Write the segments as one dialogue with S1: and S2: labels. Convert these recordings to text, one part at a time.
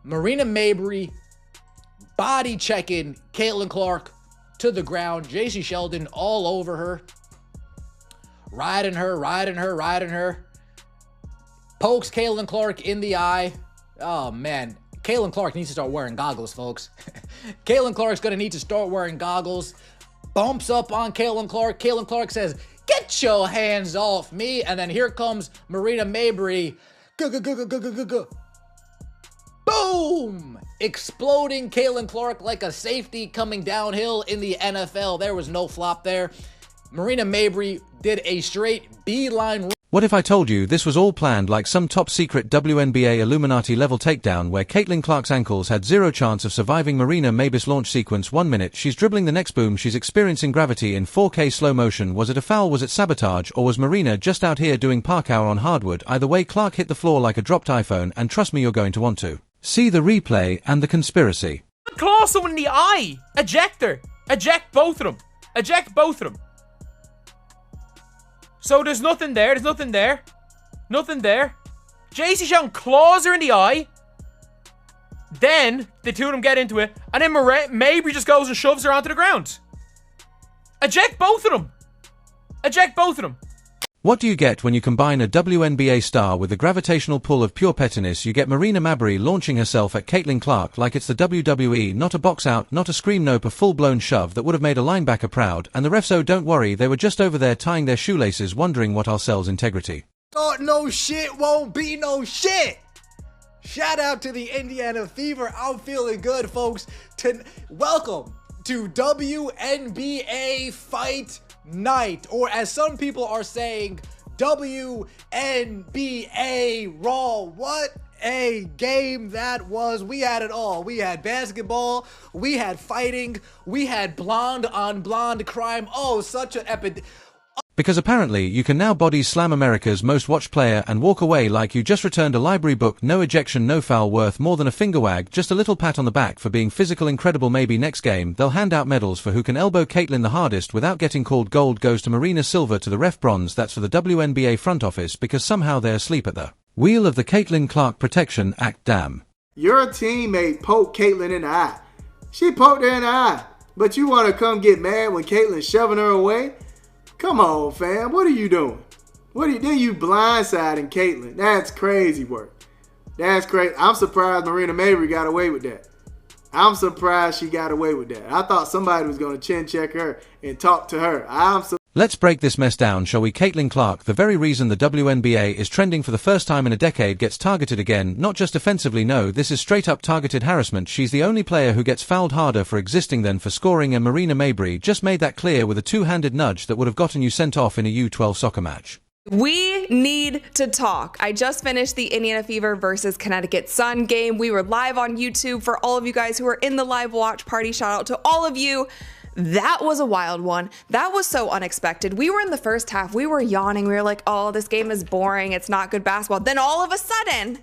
S1: Marina Mabrey body checking Caitlin Clark to the ground. J.C. Sheldon all over her. Riding her. Pokes Caitlin Clark in the eye. Oh, man. Caitlin Clark needs to start wearing goggles, folks. Caitlin Clark's going to need to start wearing goggles. Bumps up on Caitlin Clark. Caitlin Clark says, "Get your hands off me." And then here comes Marina Mabrey. Boom! Exploding Caitlin Clark like a safety coming downhill in the NFL. There was no flop there. Marina Mabrey did a straight beeline.
S2: What if I told you this was all planned like some top-secret WNBA Illuminati-level takedown where Caitlin Clark's ankles had zero chance of surviving Marina Mabrey's launch sequence? 1 minute, she's dribbling the next boom, she's experiencing gravity in 4K slow motion. Was it a foul, was it sabotage, or was Marina just out here doing park hour on hardwood? Either way, Clark hit the floor like a dropped iPhone, and trust me, you're going to want to see the replay and the conspiracy.
S3: Claw someone in the eye! Eject her! Eject both of them! Eject both of them! So there's nothing there, Nothing there. J.C. Sheldon claws her in the eye. Then the two of them get into it. And then Mabrey just goes and shoves her onto the ground. Eject both of them. Eject both of them.
S2: What do you get when you combine a WNBA star with the gravitational pull of pure pettiness? You get Marina Mabrey launching herself at Caitlin Clark like it's the WWE, not a box out, not a scream nope, a full-blown shove that would have made a linebacker proud, and the refs, oh don't worry, they were just over there tying their shoelaces wondering what our cell's integrity.
S1: Thought no shit won't be no shit. Shout out to the Indiana Fever. I'm feeling good, folks. Welcome to WNBA Fight Night, or as some people are saying, WNBA Raw. What a game that was. We had it all. We had basketball, we had fighting, we had blonde on blonde crime. Oh, such an epic.
S2: Because apparently you can now body slam America's most watched player and walk away like you just returned a library book. No ejection, no foul, worth more than a finger wag, just a little pat on the back for being physical. Incredible. Maybe next game they'll hand out medals for who can elbow Caitlin the hardest without getting called. Gold goes to Marina, silver to the ref, bronze that's for the WNBA front office because somehow they're asleep at the wheel of the Caitlin Clark Protection Act. Damn.
S4: Your teammate poked Caitlin in the eye. She poked her in the eye, but you want to come get mad when Caitlin's shoving her away? Come on, fam. What are you doing? Then you blindsiding Caitlin. That's crazy work. That's crazy. I'm surprised Marina Mabrey got away with that. I'm surprised she got away with that. I thought somebody was going to chin check her and talk to her.
S2: Let's break this mess down, shall we? Caitlin Clark, the very reason the WNBA is trending for the first time in a decade, gets targeted again. Not just offensively, no, this is straight up targeted harassment. She's the only player who gets fouled harder for existing than for scoring, and Marina Mabrey just made that clear with a two-handed nudge that would have gotten you sent off in a U12 soccer match.
S5: We need to talk. I just finished the Indiana Fever versus Connecticut Sun game. We were live on YouTube for all of you guys who are in the live watch party. Shout out to all of you. That was a wild one. That was so unexpected. We were in the first half. We were yawning. We were like, oh, this game is boring. It's not good basketball. Then all of a sudden...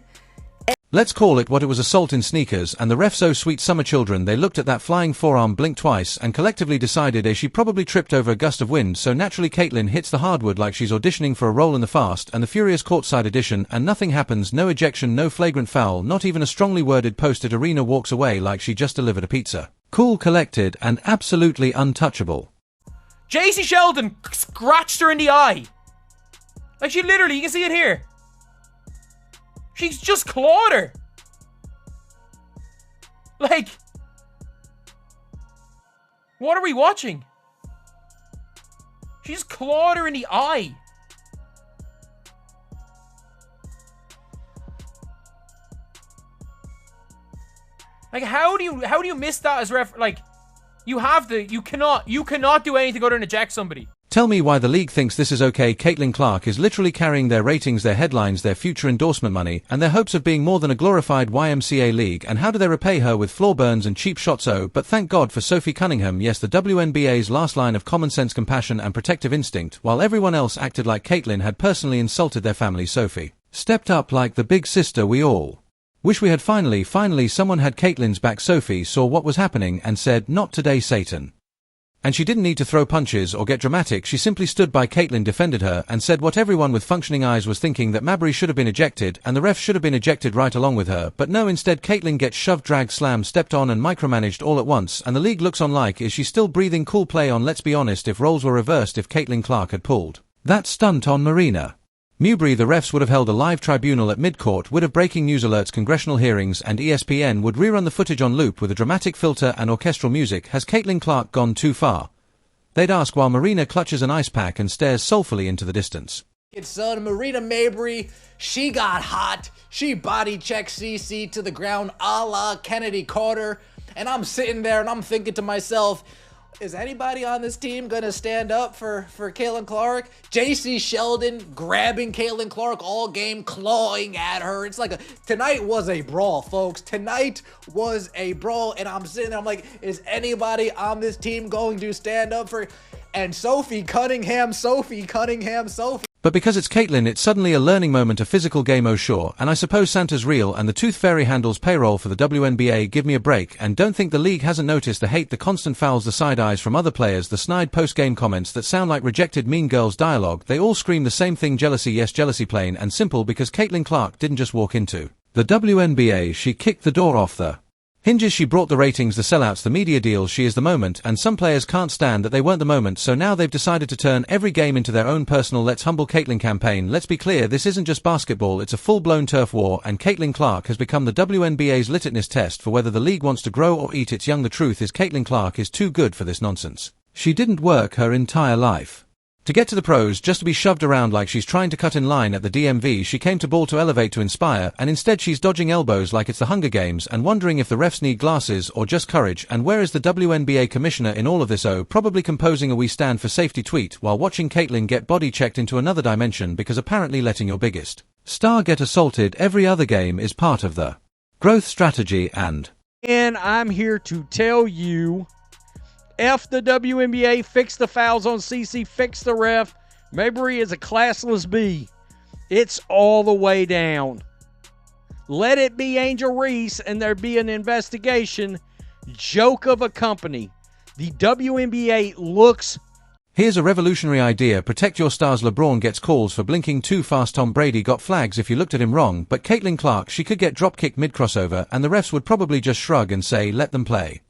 S2: Let's call it what it was, assault in sneakers, and the refs, so sweet summer children, they looked at that flying forearm, blinked twice, and collectively decided she probably tripped over a gust of wind, so naturally Caitlin hits the hardwood like she's auditioning for a role in the Fast and the Furious courtside edition, and nothing happens. No ejection, no flagrant foul, not even a strongly worded post-it. Arena walks away like she just delivered a pizza. Cool, collected, and absolutely untouchable.
S3: J.C. Sheldon scratched her in the eye. Like, she literally, you can see it here. She's just clawed her. Like, what are we watching? She just clawed her in the eye. Like, how do you miss that as ref? Like, you cannot do anything other than eject somebody.
S2: Tell me why the league thinks this is okay. Caitlin Clark is literally carrying their ratings, their headlines, their future endorsement money, and their hopes of being more than a glorified YMCA league. And how do they repay her? With floor burns and cheap shots? Oh, but thank God for Sophie Cunningham. Yes, the WNBA's last line of common sense, compassion, and protective instinct. While everyone else acted like Caitlin had personally insulted their family, Sophie stepped up like the big sister we all wish we had. Finally someone had Caitlin's back. Sophie saw what was happening and said, "Not today, Satan." And she didn't need to throw punches or get dramatic, she simply stood by Caitlyn, defended her, and said what everyone with functioning eyes was thinking, that Mabrey should have been ejected, and the ref should have been ejected right along with her. But no, instead Caitlyn gets shoved, dragged, slammed, stepped on and micromanaged all at once, and the league looks on like, is she still breathing? Cool play on. Let's be honest, if roles were reversed, if Caitlyn Clark had pulled that stunt on Marina Mabrey, the refs would have held a live tribunal at midcourt, would have breaking news alerts, congressional hearings, and ESPN would rerun the footage on loop with a dramatic filter and orchestral music. Has Caitlyn Clark gone too far? They'd ask while Marina clutches an ice pack and stares soulfully into the distance.
S1: Son, Marina Mabrey, she got hot. She body checked CC to the ground a la Kennedy Carter. And I'm sitting there and I'm thinking to myself, is anybody on this team going to stand up for Caitlin Clark? JC Sheldon grabbing Caitlin Clark all game, clawing at her. It's like tonight was a brawl, folks. Tonight was a brawl. And I'm sitting there, I'm like, is anybody on this team going to stand up for... And Sophie Cunningham.
S2: But because it's Caitlyn, it's suddenly a learning moment, a physical game, oh sure, and I suppose Santa's real and the Tooth Fairy handles payroll for the WNBA. Give me a break. And don't think the league hasn't noticed the hate, the constant fouls, the side eyes from other players, the snide post-game comments that sound like rejected Mean Girls dialogue. They all scream the same thing: jealousy. Yes, jealousy, plain and simple, because Caitlyn Clark didn't just walk into the WNBA, she kicked the door off the hinges. She brought the ratings, the sellouts, the media deals. She is the moment, and some players can't stand that they weren't the moment, so now they've decided to turn every game into their own personal Let's Humble Caitlyn campaign. Let's be clear, this isn't just basketball, it's a full-blown turf war, and Caitlyn Clark has become the WNBA's litmus test for whether the league wants to grow or eat its young. The truth is, Caitlyn Clark is too good for this nonsense. She didn't work her entire life to get to the pros just to be shoved around like she's trying to cut in line at the DMV. She came to ball to elevate, to inspire, and instead she's dodging elbows like it's the Hunger Games and wondering if the refs need glasses or just courage. And where is the WNBA commissioner in all of this? Oh, probably composing a "We Stand for Safety" tweet while watching Caitlyn get body checked into another dimension, because apparently letting your biggest star get assaulted every other game is part of the growth strategy. And
S6: I'm here to tell you, F the WNBA, fix the fouls on CC, fix the ref. Mabrey is a classless B. It's all the way down. Let it be Angel Reese and there be an investigation. Joke of a company. The WNBA looks...
S2: Here's a revolutionary idea: protect your stars. LeBron gets calls for blinking too fast. Tom Brady got flags if you looked at him wrong. But Caitlyn Clark, she could get drop-kicked mid-crossover and the refs would probably just shrug and say, let them play.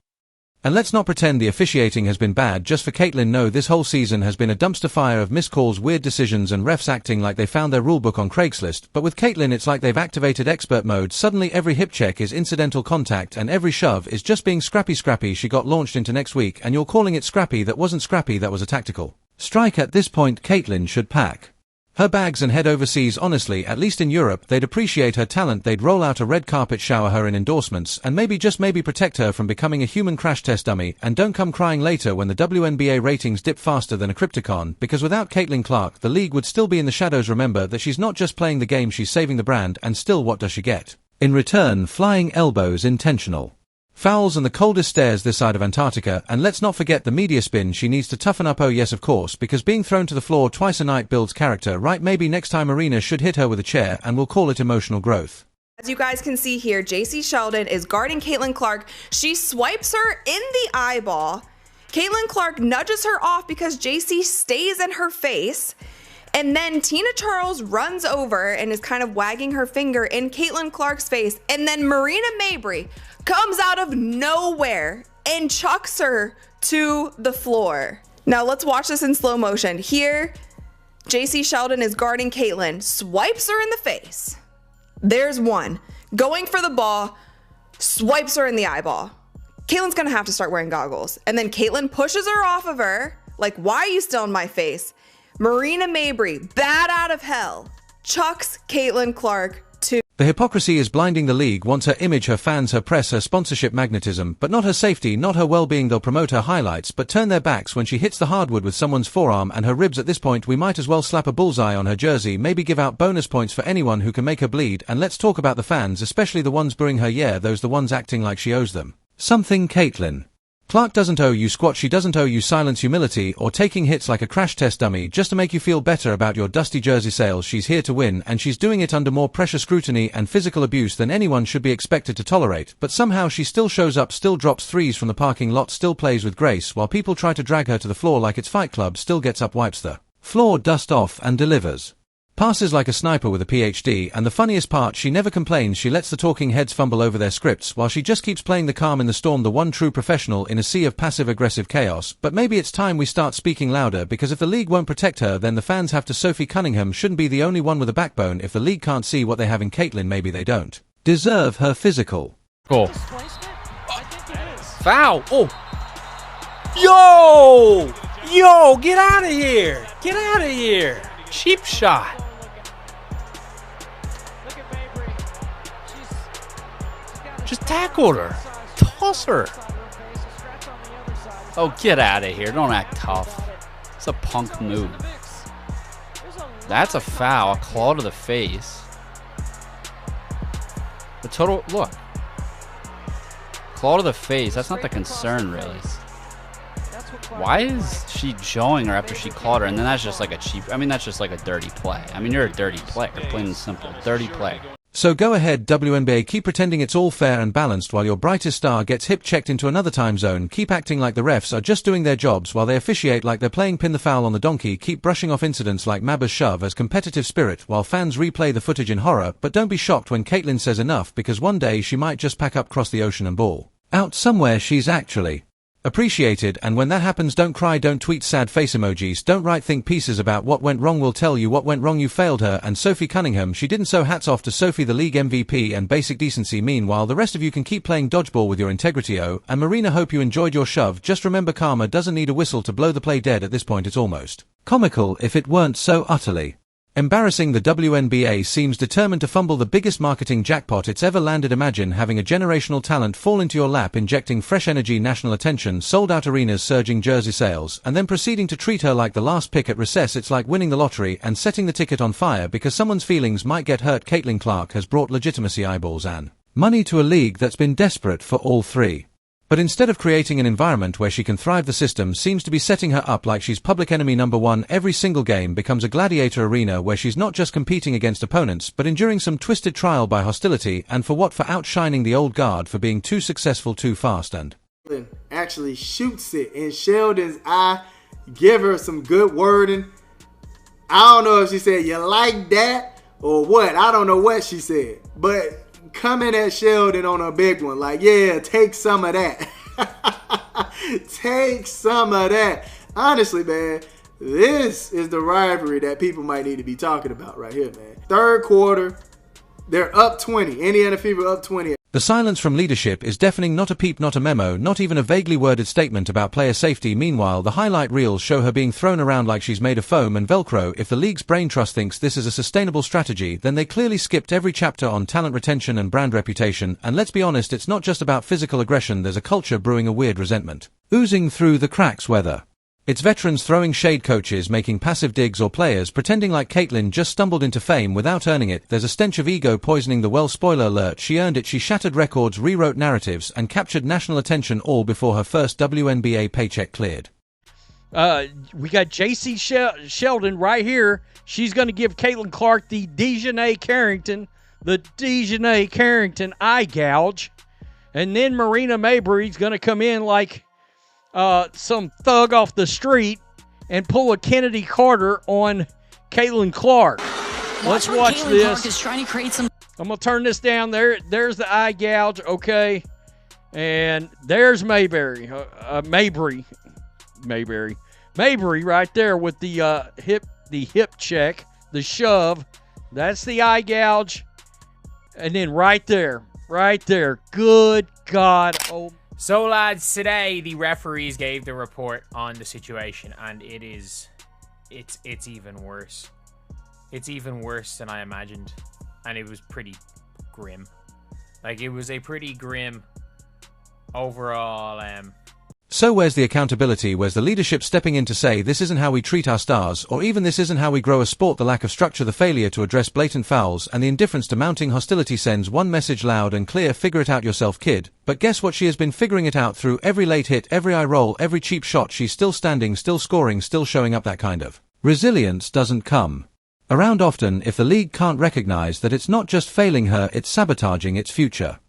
S2: And let's not pretend the officiating has been bad just for Caitlyn. No, this whole season has been a dumpster fire of missed calls, weird decisions, and refs acting like they found their rulebook on Craigslist. But with Caitlyn, it's like they've activated expert mode. Suddenly every hip check is incidental contact and every shove is just being scrappy. She got launched into next week and you're calling it scrappy. That wasn't scrappy, that was a tactical strike. At this point, Caitlyn should pack her bags and head overseas. Honestly, at least in Europe, they'd appreciate her talent. They'd roll out a red carpet, shower her in endorsements, and maybe, just maybe, protect her from becoming a human crash test dummy. And don't come crying later when the WNBA ratings dip faster than a Crypticon, because without Caitlyn Clark, the league would still be in the shadows. Remember that she's not just playing the game, she's saving the brand. And still, what does she get in return? Flying elbows, intentional fouls, and the coldest stares this side of Antarctica. And let's not forget the media spin. She needs to toughen up. Oh yes, of course, because being thrown to the floor twice a night builds character, right? Maybe next time Marina should hit her with a chair, and we'll call it emotional growth.
S5: As you guys can see here, JC Sheldon is guarding Caitlyn Clark. She swipes her in the eyeball. Caitlyn Clark nudges her off because JC stays in her face. And then Tina Charles runs over and is kind of wagging her finger in Caitlyn Clark's face. And then Marina Mabrey comes out of nowhere and chucks her to the floor. Now let's watch this in slow motion. Here, JC Sheldon is guarding Caitlyn, swipes her in the face. There's one. Going for the ball, swipes her in the eyeball. Caitlyn's gonna have to start wearing goggles. And then Caitlyn pushes her off of her, like, why are you still in my face? Marina Mabrey, bat out of hell, chucks Caitlyn Clark to...
S2: The hypocrisy is blinding. The league wants her image, her fans, her press, her sponsorship magnetism, but not her safety, not her well-being. They'll promote her highlights, but turn their backs when she hits the hardwood with someone's forearm and her ribs. At this point, we might as well slap a bullseye on her jersey, maybe give out bonus points for anyone who can make her bleed. And let's talk about the fans, especially the ones booing her. Yeah, those the ones acting like she owes them something. Caitlyn Clark doesn't owe you squat, she doesn't owe you silence, humility, or taking hits like a crash test dummy just to make you feel better about your dusty jersey sales. She's here to win, and she's doing it under more pressure, scrutiny, and physical abuse than anyone should be expected to tolerate, but somehow she still shows up, still drops threes from the parking lot, still plays with grace, while people try to drag her to the floor like it's Fight Club, still gets up, wipes the floor dust off, and delivers. Passes like a sniper with a PhD, and the funniest part, she never complains. She lets the talking heads fumble over their scripts while she just keeps playing the calm in the storm, the one true professional in a sea of passive-aggressive chaos. But maybe it's time we start speaking louder, because if the league won't protect her, then the fans have to. Sophie Cunningham shouldn't be the only one with a backbone. If the league can't see what they have in Caitlin, maybe they don't deserve her physical.
S3: Cool. Foul. Oh. Yo, get out of here. Get out of here. Cheap shot. Just tackled her. Toss her.
S7: Oh, get out of here. Don't act tough. It's a punk move. That's a foul. A claw to the face. The total... Look. Claw to the face. That's not the concern, really. Why is she jawing her after she clawed her? And then that's just like a cheap... I mean, that's just like a dirty play. I mean, you're a dirty player. Plain and simple. Dirty play.
S2: So go ahead, WNBA, keep pretending it's all fair and balanced while your brightest star gets hip-checked into another time zone. Keep acting like the refs are just doing their jobs while they officiate like they're playing pin the foul on the donkey. Keep brushing off incidents like Mabrey's shove as competitive spirit while fans replay the footage in horror. But don't be shocked when Caitlin says enough, because one day she might just pack up, cross the ocean and ball out somewhere she's actually appreciated. And when that happens, don't cry, don't tweet sad face emojis, don't write think pieces about what went wrong. We'll tell you what went wrong. You failed her. And Sophie Cunningham, she didn't. So hats off to Sophie, the league MVP, and basic decency. Meanwhile, the rest of you can keep playing dodgeball with your integrity. Oh, and Marina, hope you enjoyed your shove. Just remember, karma doesn't need a whistle to blow the play dead. At this point it's almost comical if it weren't so utterly embarrassing. The WNBA seems determined to fumble the biggest marketing jackpot it's ever landed. Imagine having a generational talent fall into your lap, injecting fresh energy, national attention, sold-out arenas, surging jersey sales, and then proceeding to treat her like the last pick at recess. It's like winning the lottery and setting the ticket on fire because someone's feelings might get hurt. Caitlin Clark has brought legitimacy, eyeballs, and money to a league that's been desperate for all three. But instead of creating an environment where she can thrive, the system seems to be setting her up like she's public enemy number one. Every single game becomes a gladiator arena where she's not just competing against opponents, but enduring some twisted trial by hostility. And for what? For outshining the old guard, for being too successful too fast, and
S4: actually shoots it in Sheldon's eye. Give her some good wording. I don't know if she said you like that or what. I don't know what she said, but coming at Sheldon on a big one, like, yeah, take some of that. Take some of that. Honestly, man, this is the rivalry that people might need to be talking about right here, man. Third quarter, they're up 20. Indiana Fever up 20.
S2: The silence from leadership is deafening. Not a peep, not a memo, not even a vaguely worded statement about player safety. Meanwhile, the highlight reels show her being thrown around like she's made of foam and Velcro. If the league's brain trust thinks this is a sustainable strategy, then they clearly skipped every chapter on talent retention and brand reputation. And let's be honest, it's not just about physical aggression. There's a culture brewing, a weird resentment oozing through the cracks, whether it's veterans throwing shade, coaches making passive digs, or players pretending like Caitlin just stumbled into fame without earning it. There's a stench of ego poisoning the well. Spoiler alert, she earned it. She shattered records, rewrote narratives, and captured national attention, all before her first WNBA paycheck cleared.
S6: We got JC Sheldon right here. She's going to give Caitlin Clark the Dejanay Carrington eye gouge. And then Marina Mabrey's going to come in like some thug off the street and pull a Kennedy Carter on Caitlin Clark. Let's watch
S8: Caitlin
S6: this.
S8: Clark is trying to create some...
S6: I'm going to turn this down. There's the eye gouge, okay? And there's Mabrey right there with the hip check, the shove. That's the eye gouge. And then right there. Good God. Oh.
S3: So, lads, today the referees gave the report on the situation, and it's even worse. It's even worse than I imagined, and it was pretty grim. Like, it was a pretty grim overall
S2: So where's the accountability? Where's the leadership stepping in to say this isn't how we treat our stars, or even this isn't how we grow a sport? The lack of structure, the failure to address blatant fouls, and the indifference to mounting hostility sends one message loud and clear: figure it out yourself, kid. But guess what? She has been figuring it out through every late hit, every eye roll, every cheap shot. She's still standing, still scoring, still showing up. That kind of resilience doesn't come around often if the league can't recognize that it's not just failing her, it's sabotaging its future.